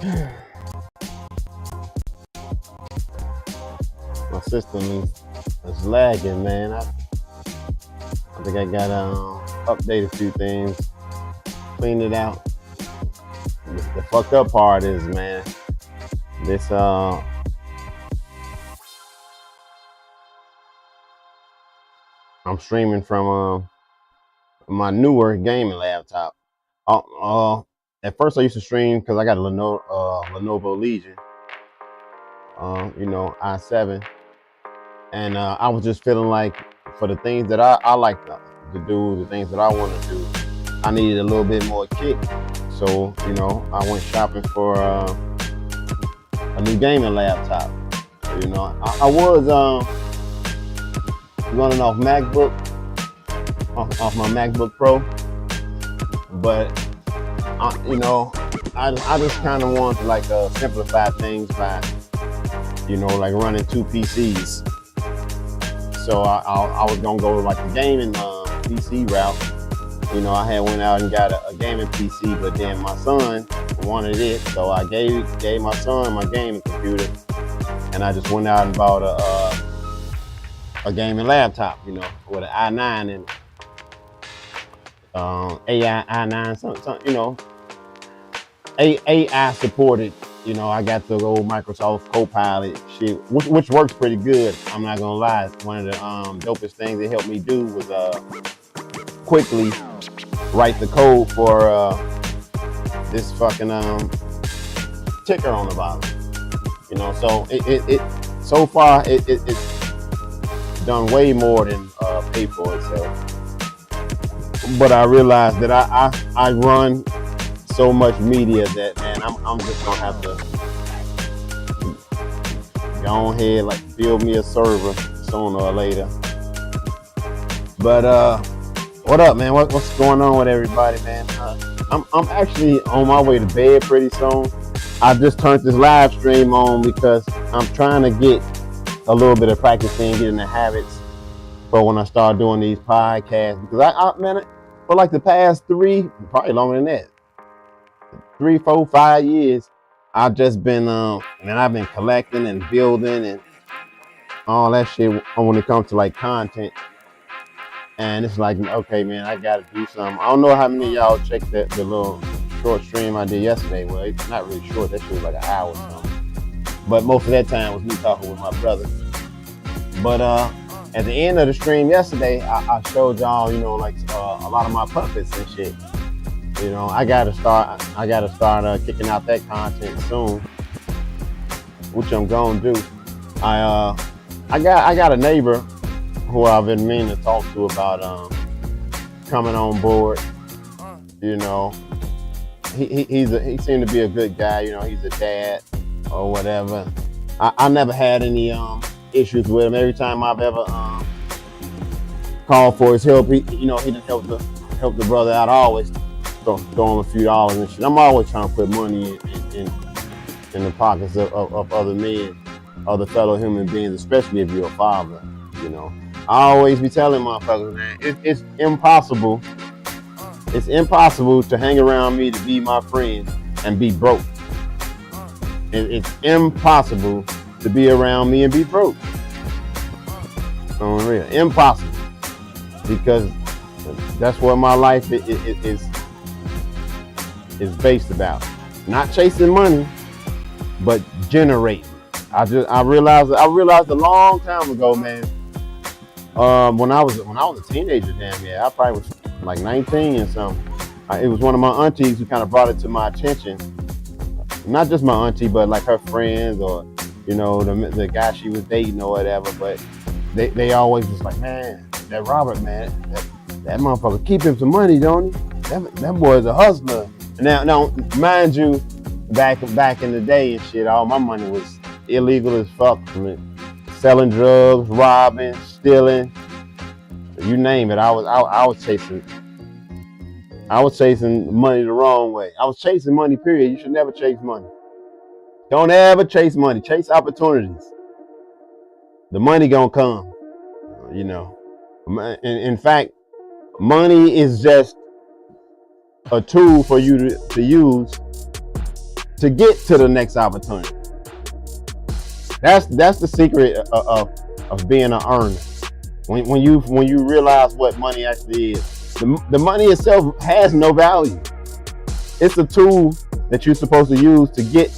My system is lagging, man. I think I got update a few things, clean it out. The fucked up part is, man, this I'm streaming from my newer gaming laptop. Uh, uh, at first I used to stream because I got a Lenovo Legion, i7, and I was just feeling like for the things that I like to do, the things that I want to do, I needed a little bit more kick. So I went shopping for a new gaming laptop. I was running off my MacBook Pro, but I just kind of want to like simplify things by like running two PCs. So I was gonna go like the gaming PC route. I had went out and got a gaming PC, but then my son wanted it, so I gave my son my gaming computer, and I just went out and bought a gaming laptop, with an i9 in it. AI i9, some AI supported. I got the old Microsoft Copilot shit, which works pretty good. I'm not gonna lie. One of the dopest things it helped me do was quickly write the code for this fucking ticker on the bottom. So it so far it's done way more than pay for itself. But I realized that I run so much media that, man, I'm just gonna have to go ahead, like, build me a server sooner or later. But what up, man? What's going on with everybody, man? I'm actually on my way to bed pretty soon. I just turned this live stream on because I'm trying to get a little bit of practicing, get in the habits for when I start doing these podcasts. Because man, for like the past probably longer than that, 3, 4, 5 years, I've just been I've been collecting and building and all that shit when it comes to like content. And it's like, okay, man, I gotta do something. I don't know how many of y'all checked the little short stream I did yesterday. Well, it's not really short. That shit was like an hour or something. But most of that time was me talking with my brother. But at the end of the stream yesterday, I showed y'all, like a lot of my puppets and shit. I gotta start kicking out that content soon, which I'm gonna do. I got a neighbor who I've been meaning to talk to about coming on board. He seemed to be a good guy. He's a dad or whatever. I never had any issues with him. Every time I've ever called for his help, he didn't help the brother out. I always throw him a few dollars and shit. I'm always trying to put money in the pockets of other men, other fellow human beings, especially if you're a father. I always be telling motherfuckers, man, it's impossible. It's impossible to hang around me to be my friend and be broke. It's impossible to be around me and be broke. On real, impossible. Because that's what my life is based about. Not chasing money, but generating. I realized a long time ago, man. When I was a teenager, I probably was like 19 and something. It was one of my aunties who kind of brought it to my attention. Not just my auntie, but like her friends or the guy she was dating or whatever. But they always was like, man, that Robert, man, that motherfucker, keep him some money, don't he? That boy's a hustler. Now, mind you, back in the day and shit, all my money was illegal as fuck. Selling drugs, robbing, stealing, you name it. I was chasing money the wrong way. I was chasing money, period. You should never chase money. Don't ever chase money. Chase opportunities. The money gonna come. In fact, money is just a tool for you to use to get to the next opportunity. That's the secret of being an earner. When you realize what money actually is, the money itself has no value. It's a tool that you're supposed to use to get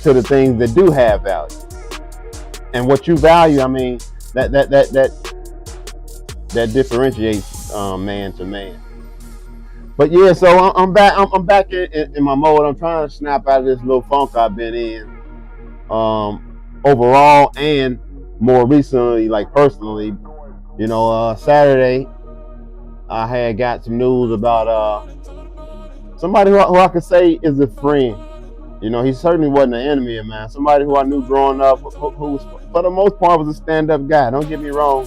to the things that do have value. And what you value, I mean, that differentiates man to man. But yeah, so I'm back. I'm back in my mode. I'm trying to snap out of this little funk I've been in, overall and more recently, like personally. You know, Saturday I had got some news about somebody who I could say is a friend. You know, he certainly wasn't an enemy of mine. Somebody who I knew growing up, who was, for the most part, was a stand-up guy. Don't get me wrong.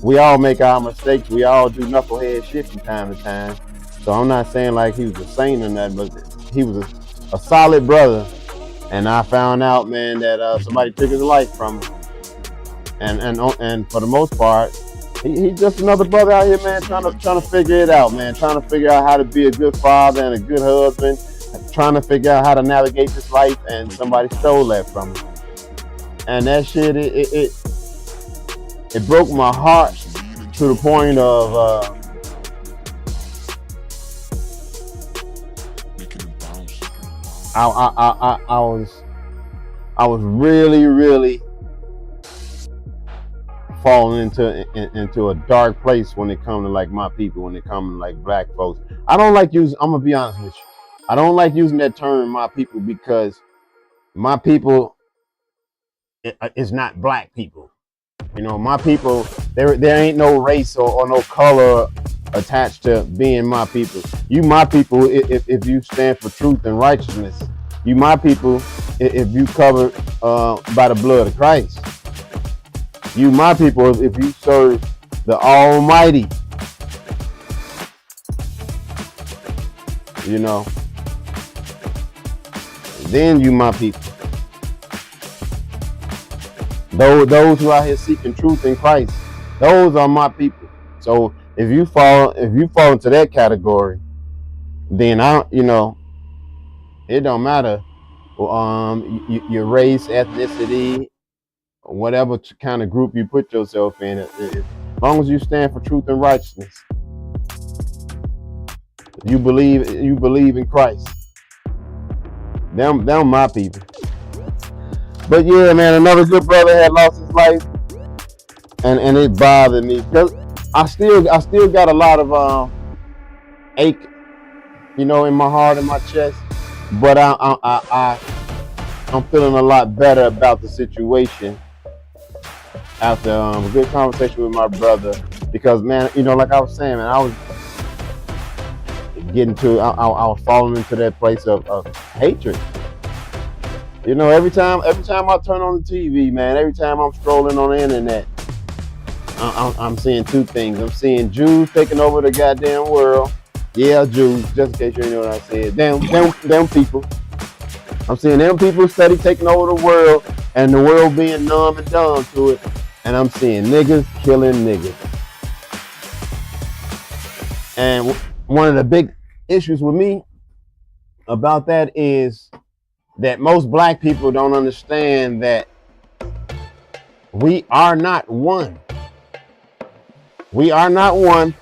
We all make our mistakes. We all do knucklehead shit from time to time. So I'm not saying like he was a saint or nothing, but he was a solid brother. And I found out, man, that somebody took his life from him. And for the most part, he's just another brother out here, man, trying to figure it out, man, trying to figure out how to be a good father and a good husband, trying to figure out how to navigate this life, and somebody stole that from him. And that shit, it broke my heart to the point of I was really falling into a dark place when it comes to like my people, when it comes to like black folks. I don't like using, I'm gonna be honest with you, I don't like using that term, my people, because my people is not black people. You know, my people, there ain't no race or no color attached to being my people. You my people if you stand for truth and righteousness. You my people if you covered by the blood of Christ. You my people if you serve the Almighty. You know, then you my people. Those who are out here seeking truth in Christ, those are my people. So if you fall into that category, then it don't matter your race, ethnicity, whatever kind of group you put yourself in, as long as you stand for truth and righteousness, you believe in Christ, them my people. But yeah, man, another good brother had lost his life, and it bothered me because I still got a lot of ache, in my heart and my chest. But I'm feeling a lot better about the situation after a good conversation with my brother, because man, like I was saying, man, I was I was falling into that place of hatred. Every time I turn on the TV, man, every time I'm scrolling on the internet, I'm seeing two things. I'm seeing Jews taking over the goddamn world. Yeah, Jews, just in case you didn't know what I said. Them people. I'm seeing them people steady taking over the world, and the world being numb and dumb to it. And I'm seeing niggas killing niggas. And one of the big issues with me about that is that most black people don't understand that we are not one. We are not one.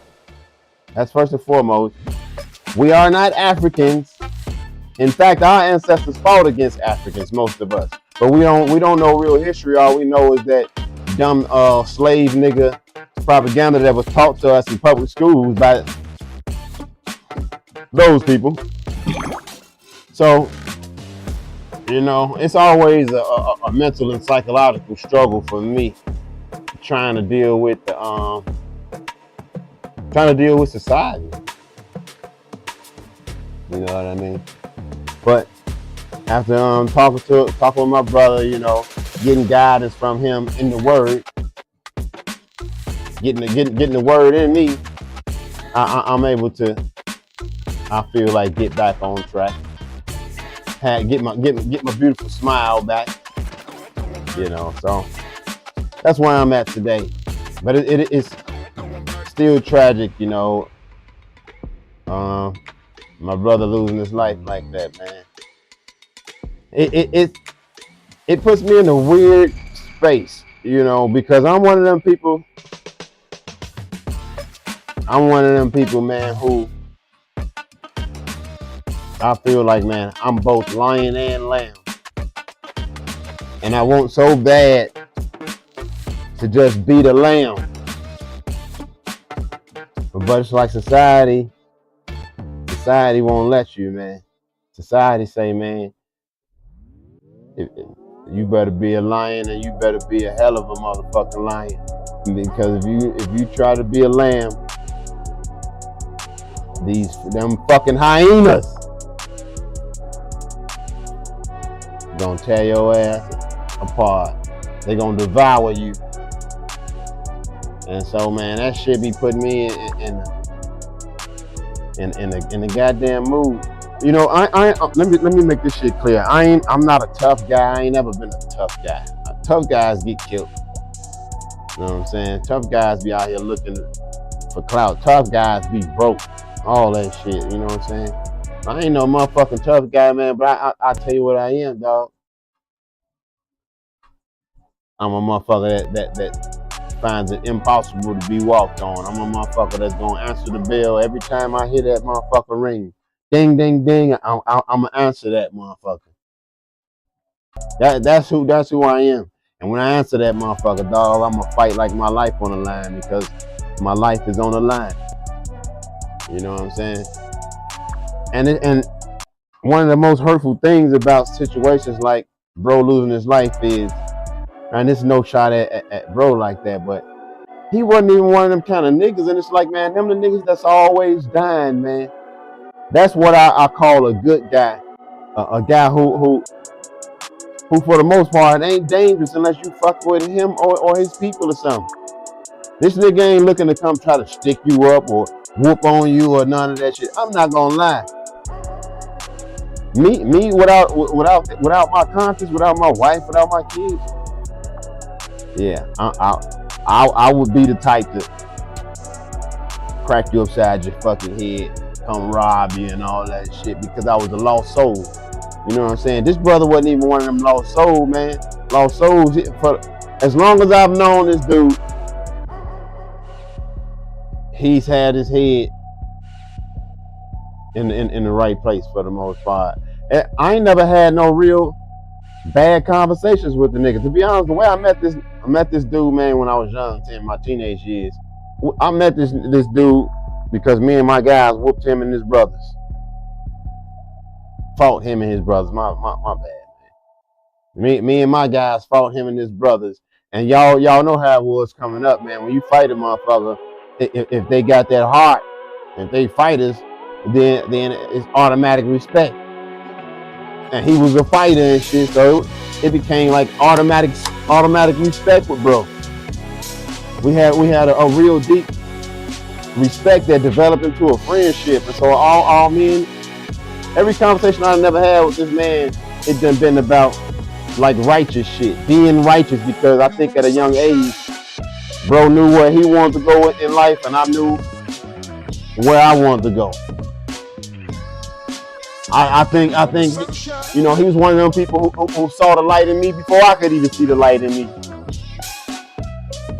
That's first and foremost. We are not Africans. In fact, our ancestors fought against Africans, most of us. But we don't know real history. All we know is that dumb slave nigga propaganda that was taught to us in public schools by those people. So, it's always a mental and psychological struggle for me, trying to deal with society. You know what I mean? But after talking with my brother, getting guidance from him in the word, getting the word in me, I'm able to, I feel like, get back on track. Get my beautiful smile back. So that's where I'm at today. But it's still tragic, my brother losing his life like that, man. it puts me in a weird space, you know, because I'm one of them people. I'm one of them people, man, who I feel like, man, I'm both lion and lamb, and I want so bad to just be the lamb, but it's like society won't let you, man. Society say, man, you better be a lion and you better be a hell of a motherfucking lion. Because if you try to be a lamb, them fucking hyenas gonna tear your ass apart. They gonna devour you. And so, man, that shit be putting me in the goddamn mood. You know, let me make this shit clear. I'm not a tough guy. I ain't never been a tough guy. Tough guys get killed. You know what I'm saying? Tough guys be out here looking for clout. Tough guys be broke. All that shit. You know what I'm saying? I ain't no motherfucking tough guy, man. But I tell you what I am, dog. I'm a motherfucker that finds it impossible to be walked on. I'm a motherfucker that's gonna answer the bell every time I hear that motherfucker ring. Ding, ding, ding. I'm gonna answer that motherfucker. That's who I am. And when I answer that motherfucker, dog, I'm gonna fight like my life on the line, because my life is on the line. You know what I'm saying? And one of the most hurtful things about situations like bro losing his life is, and there's no shot at bro like that, but he wasn't even one of them kind of niggas. And it's like, man, them the niggas that's always dying, man. That's what I call a good guy. A guy who for the most part ain't dangerous unless you fuck with him or his people or something. This nigga ain't looking to come try to stick you up or whoop on you or none of that shit. I'm not gonna lie. Me without my conscience, without my wife, without my kids, yeah, I would be the type to crack you upside your fucking head, come rob you and all that shit, because I was a lost soul. You know what I'm saying? This brother wasn't even one of them lost souls, man. Lost souls. For as long as I've known this dude, he's had his head in the right place for the most part. I ain't never had no real bad conversations with the nigga. To be honest, the way I met this dude, man, when I was young, in my teenage years. I met this dude because me and my guys whooped him and his brothers. Fought him and his brothers. My bad, man. Me and my guys fought him and his brothers. And y'all know how it was coming up, man. When you fight a motherfucker, if they got that heart, if they fighters, then it's automatic respect. And he was a fighter and shit, so it became like automatic respect with bro. We had a real deep respect that developed into a friendship. And so all me and every conversation I never had with this man, it done been about like righteous shit, being righteous, because I think at a young age, bro knew where he wanted to go in life, and I knew where I wanted to go. I think, you know, he was one of them people who saw the light in me before I could even see the light in me.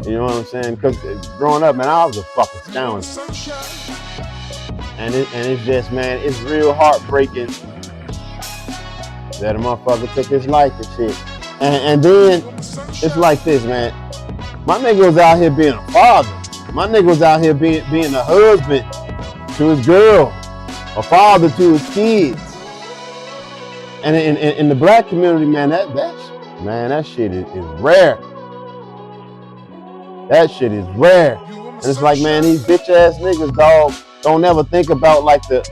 You know what I'm saying? Because growing up, man, I was a fucking scoundrel. And it's just, man, it's real heartbreaking that a motherfucker took his life and shit. And then it's like this, man. My nigga was out here being a father. My nigga was out here being a husband to his girl, a father to his kids. And in the black community, man, that shit is rare. That shit is rare. And it's like, man, these bitch ass niggas, dog, don't ever think about like the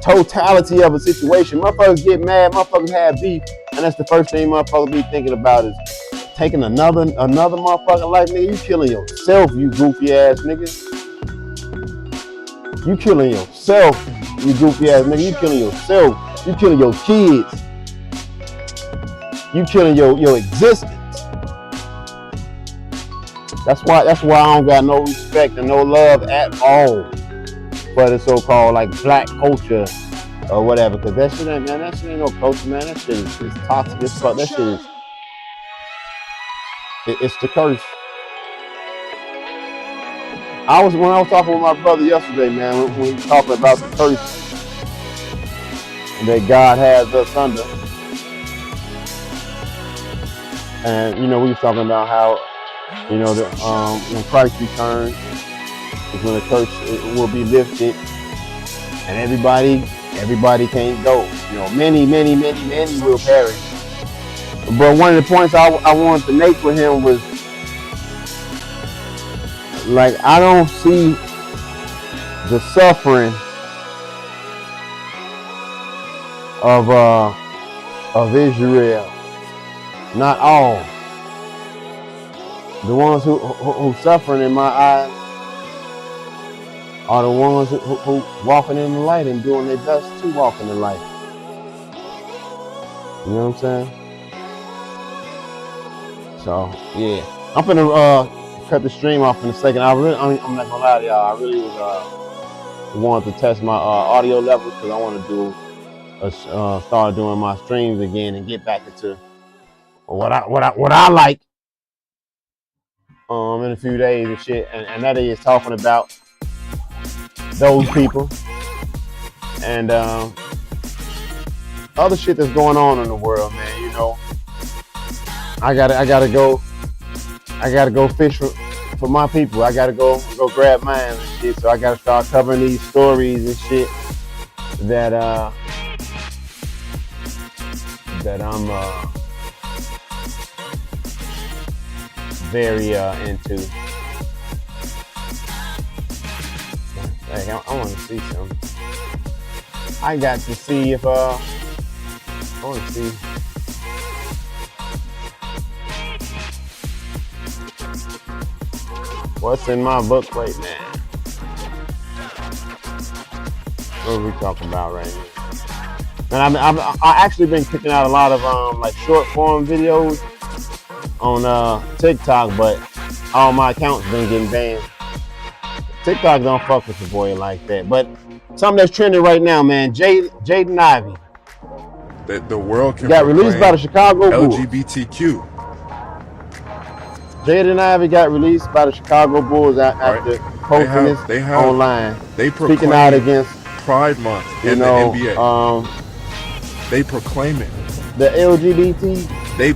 totality of a situation. Motherfuckers get mad, motherfuckers have beef, and that's the first thing motherfuckers be thinking about is taking another motherfucking life. Nigga, you killing yourself, you goofy ass nigga. You killing yourself, you goofy ass nigga. You killing yourself. You killing your kids. You killing your existence. That's why I don't got no respect and no love at all for the so-called like black culture or whatever. Cause that shit ain't, man, that shit ain't no culture, man. That shit is toxic as fuck. That shit is, it's the curse. When I was talking with my brother yesterday, man, when we were talking about the curse that God has us under. And, you know, we were talking about how, you know, when Christ returns is when the curse will be lifted and everybody can't go. You know, many will perish. But one of the points I wanted to make with him was, like, I don't see the suffering of Israel. Not all. The ones who suffering in my eyes are the ones who walking in the light and doing their best to walk in the light. You know what I'm saying? So yeah, I'm finna cut the stream off in a second. I'm not gonna lie to y'all. I really was wanted to test my audio levels because I want to do start doing my streams again and get back into what I like in a few days and shit, and that is talking about those people and other shit that's going on in the world, man. You know, I gotta go fish for my people. I gotta go grab mine and shit. So I gotta start covering these stories and shit that I'm very into. Hey, I want to see something. I got to see if I want to see. What's in my book right now? What are we talking about right now? And I've actually been kicking out a lot of like short form videos on TikTok, but all my accounts been getting banned. TikTok don't fuck with the boy like that. But something that's trending right now, man. Jaden Ivey. That the world can got released by the Chicago Bulls. LGBTQ. Jaden Ivey got released by the Chicago Bulls after posting this online. They speaking out against Pride Month in the NBA. They proclaim it. The LGBT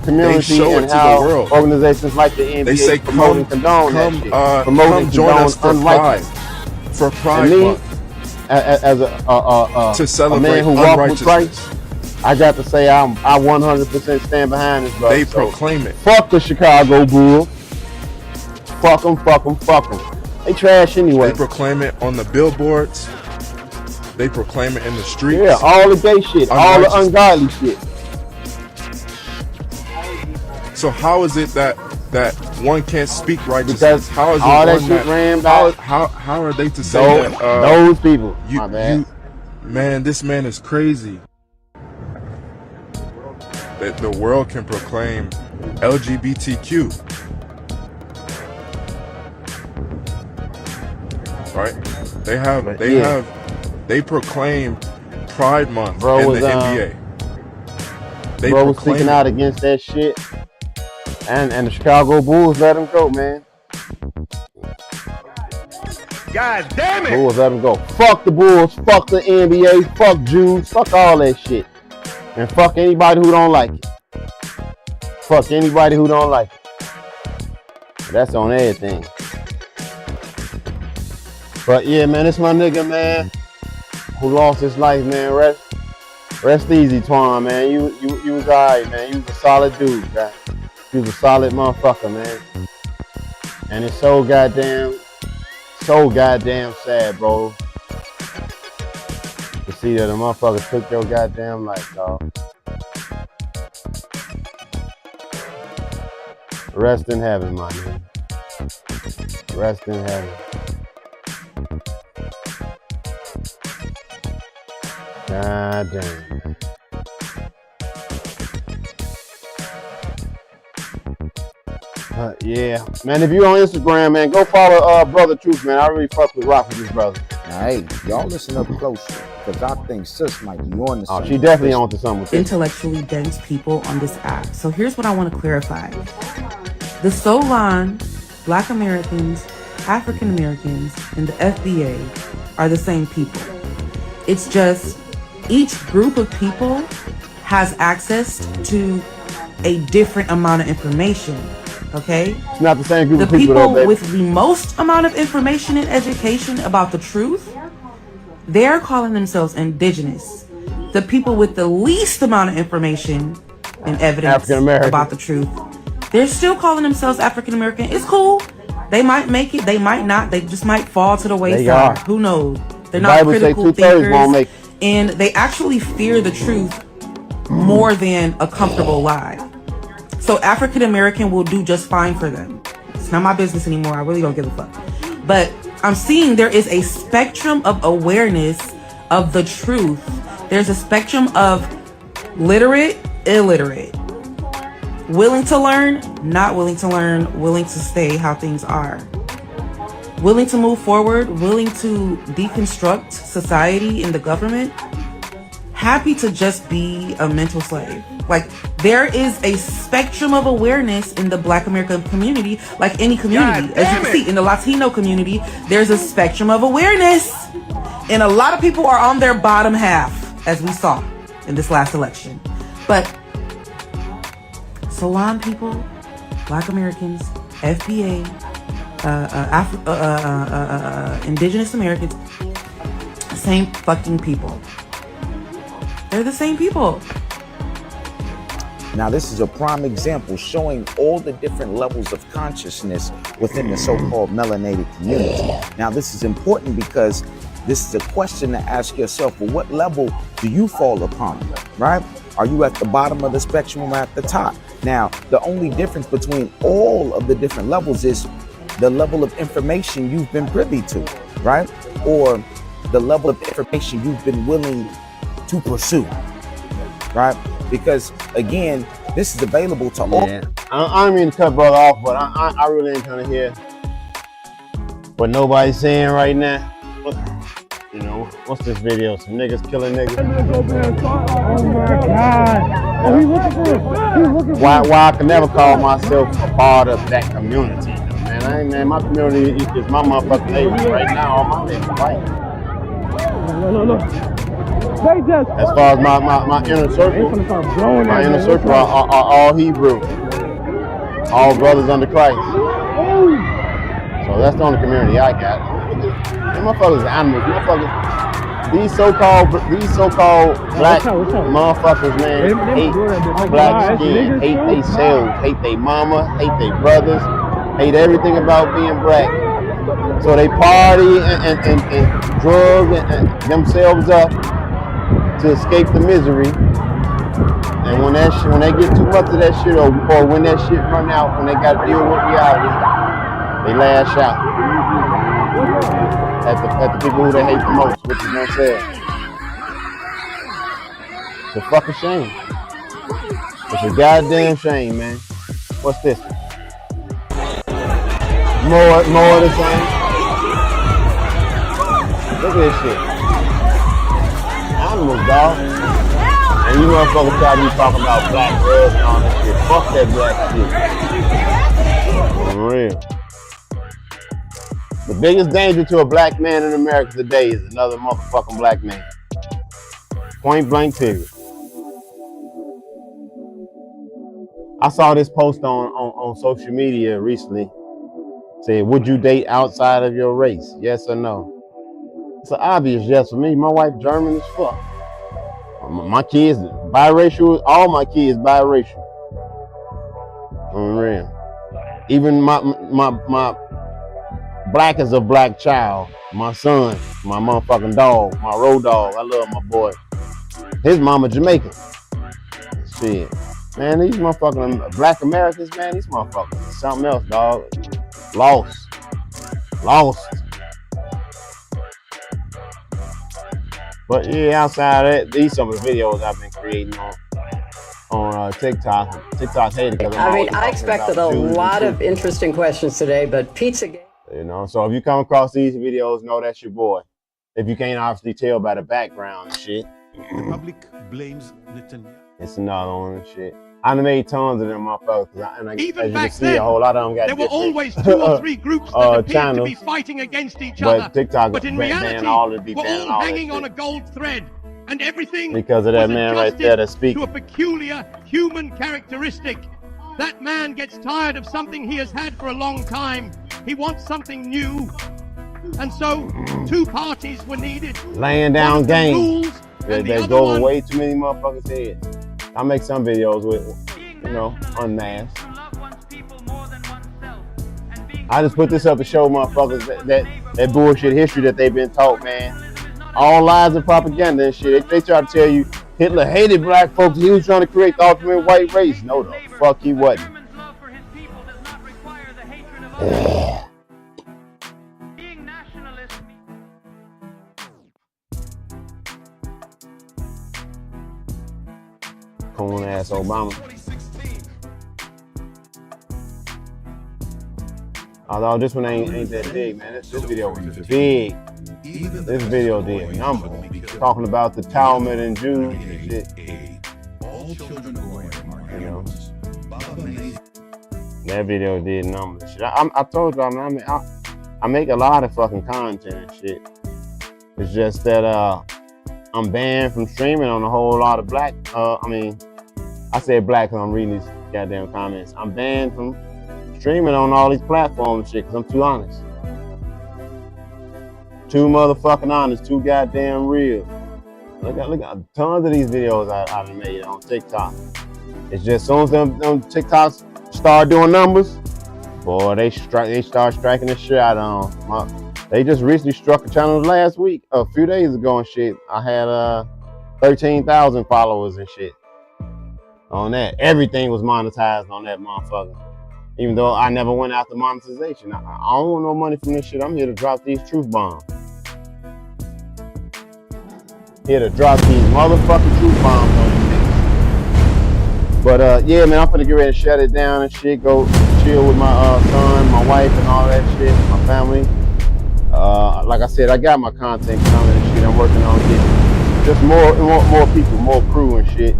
community show and it to how the world. Organizations like the NBA they say promoting condone that shit. Promoting join us for Pride. For Pride Month. As to celebrate a man who walks with Christ, I got to say I 100% stand behind this, brother. They proclaim it. Fuck the Chicago Bulls. Fuck them. They trash anyway. They proclaim it on the billboards. They proclaim it in the streets. Yeah, all the gay shit, all the ungodly shit. So how is it that one can't speak righteousness? Because how is all that shit ran back? How are they to say that? Those people. Man, this man is crazy. That the world can proclaim LGBTQ. Right? They proclaim Pride Month in the NBA. Bro was speaking out against that shit, and the Chicago Bulls let him go, man. God damn it! Bulls let him go. Fuck the Bulls, fuck the NBA, fuck Jews, fuck all that shit, and fuck anybody who don't like it. Fuck anybody who don't like it. That's on everything. But yeah, man, it's my nigga, man, who lost his life, man. Rest easy, Twan, man. You was alright, man. You was a solid dude, guy. You was a solid motherfucker, man. And it's so goddamn sad, bro, to see that a motherfucker took your goddamn life, dog. Rest in heaven, my man. Rest in heaven. God damn. Yeah, man, if you're on Instagram, man, go follow Brother Truth, man. I really fuck with rock with this brother. Hey, y'all listen up close. because I think sis might be on to Oh, something. she definitely on to something with this. Intellectually dense people on this app. So here's what I want to clarify. The Solon, Black Americans, African Americans, and the FBA are the same people. It's just each group of people has access to a different amount of information. Okay? It's not the same group The of people people though, with the most amount of information and education about the truth, they're calling themselves indigenous. The people with the least amount of information and evidence about the truth, they're still calling themselves African American. It's cool. They might make it, they might not. They just might fall to the wayside. Who knows? They're not critical thinkers, and they actually fear the truth more than a comfortable lie. So African American will do just fine for them. It's not my business anymore. I really don't give a fuck. But I'm seeing there is a spectrum of awareness of the truth. There's a spectrum of literate, illiterate, willing to learn, not willing to learn, willing to stay how things are, willing to move forward, willing to deconstruct society and the government, happy to just be a mental slave. Like, there is a spectrum of awareness in the Black American community, like any community. As you can see, in the Latino community, there's a spectrum of awareness. And a lot of people are on their bottom half, as we saw in this last election. But Solon people, Black Americans, FBA, Indigenous Americans, same fucking people. They're the same people. Now, this is a prime example showing all the different levels of consciousness within the so-called melanated community. Now, this is important because this is a question to ask yourself, well, what level do you fall upon, right? Are you at the bottom of the spectrum or at the top? Now, the only difference between all of the different levels is the level of information you've been privy to, right? Or the level of information you've been willing to pursue, right? Because again, this is available to all. I don't mean to cut brother off, but I really ain't trying to hear what nobody's saying right now. You know, what's this video? Some niggas killing niggas. Oh my God. Oh, he's looking for it. He's looking for it. Why I can never call myself a part of that community. Man, my community is my motherfucking neighbors right now. All my niggas white. Look. As far as my inner circle, are all Hebrew, all brothers under Christ. So that's the only community I got. Them motherfuckers are animals. Motherfuckers, these so-called black motherfuckers, man, hate black skin, hate they selves, hate they mama, hate they brothers, hate everything about being black. So they party and drug and themselves up to escape the misery, and when they get too much of that shit, or when that shit run out, when they got to deal with reality, they lash out at the people who they hate the most, which is themselves. It's a fucking shame. It's a goddamn shame, man. What's this? More of the same. Look at this shit. Animals, dog. And you motherfuckers try to be talking about black drugs and all that shit. Fuck that black shit. For real. The biggest danger to a black man in America today is another motherfucking black man. Point blank period. I saw this post on social media recently. Say, would you date outside of your race? Yes or no? It's an obvious yes for me. My wife German as fuck. My kids biracial. All my kids biracial. On real. Even my black as a black child. My son, my motherfucking dog, my road dog. I love my boy. His mama Jamaican. Shit, man, these motherfucking black Americans, man, these motherfuckers something else, dog. Lost. But yeah, outside of that, these some of the videos I've been creating on TikTok. TikTok hated it. I mean, I expected a lot of interesting questions today, but Pizzagate. You know, so if you come across these videos, know that's your boy. if you can't obviously tell by the background and shit. The public blames Netanyahu. It's another one and shit. I done made tons of them motherfuckers, and Even as you back can see, then, a whole lot of them got there were different, always 2 or 3 groups that appeared channels, to be fighting against each other. but TikTok But in reality, we're all hanging on a gold thread, and everything because of that man right there that's speaking. To a peculiar human characteristic. That man gets tired of something he has had for a long time. He wants something new. And so 2 parties were needed. Laying down game. They go over way too many motherfuckers' heads. I make some videos with, unmasked. I just put this up to show motherfuckers that bullshit history that they've been taught, man. All lies and propaganda and shit. They try to tell you Hitler hated black folks. He was trying to create the ultimate white race. No, the fuck he wasn't. Coon ass Obama. Although this one ain't that big, man. This video was big. This video did numbers. Talking about the Talmud and Jews and shit. That video did numbers. Shit. I told y'all, man. I make a lot of fucking content and shit. It's just that I'm banned from streaming on a whole lot of black. I said black because I'm reading these goddamn comments. I'm banned from streaming on all these platforms and shit because I'm too honest. Too motherfucking honest, too goddamn real. Look at tons of these videos I've made on TikTok. It's just as soon as them TikToks start doing numbers, boy, they start striking the shit out of them. They just recently struck a channel last week, a few days ago and shit. I had 13,000 followers and shit on that. Everything was monetized on that motherfucker. Even though I never went after monetization. I don't want no money from this shit. I'm here to drop these truth bombs. Here to drop these motherfucking truth bombs on you niggas. But yeah, man, I'm finna get ready to shut it down and shit. Go chill with my son, my wife, and all that shit, my family. Like I said, I got my content coming and shit. I'm working on getting just more people, more crew and shit.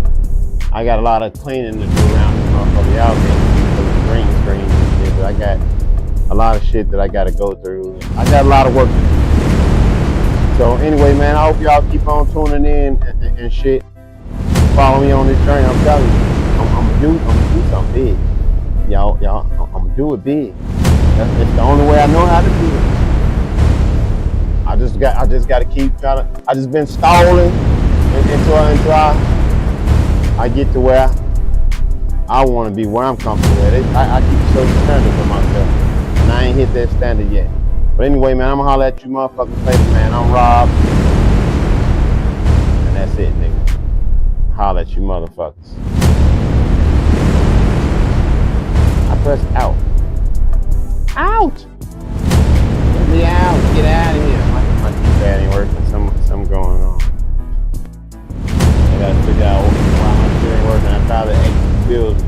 I got a lot of cleaning to do around this motherfucker. Y'all can't see the green screen and shit, but I got a lot of shit that I gotta go through. I got a lot of work to do. So anyway, man, I hope y'all keep on tuning in and shit. Follow me on this journey. I'm telling you, I'm gonna do something big. Y'all, I'm gonna do it big. That's the only way I know how to do it. I just got to keep trying to. I just been stalling until I get to where I want to be, where I'm comfortable at. I keep a certain standard for myself, and I ain't hit that standard yet. But anyway, man, I'm gonna holler at you motherfuckers later, man. I'm Rob, and that's it, nigga. Holler at you motherfuckers. I pressed out. Out! Let me out. Get out of here. My keypad ain't working. Something going on. I gotta figure out why my shit ain't working. I tried to exit the building.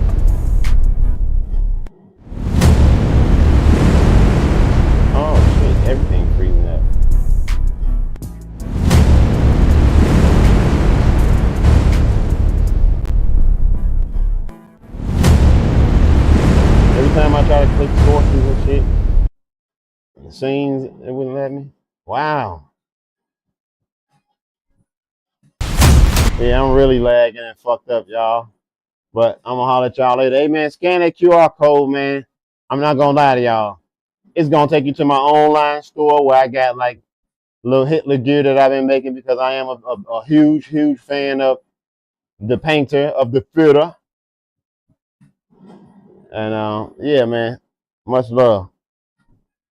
Oh shit, everything freezing up. Every time I try to click sources and shit, the scenes, it wouldn't let me. Wow. Yeah, I'm really lagging and fucked up, y'all. But I'm gonna holler at y'all later. Hey, man, scan that QR code, man. I'm not gonna lie to y'all. It's gonna take you to my online store where I got like little Hitler gear that I've been making because I am a huge, huge fan of the painter, of the Führer. And yeah, man, much love.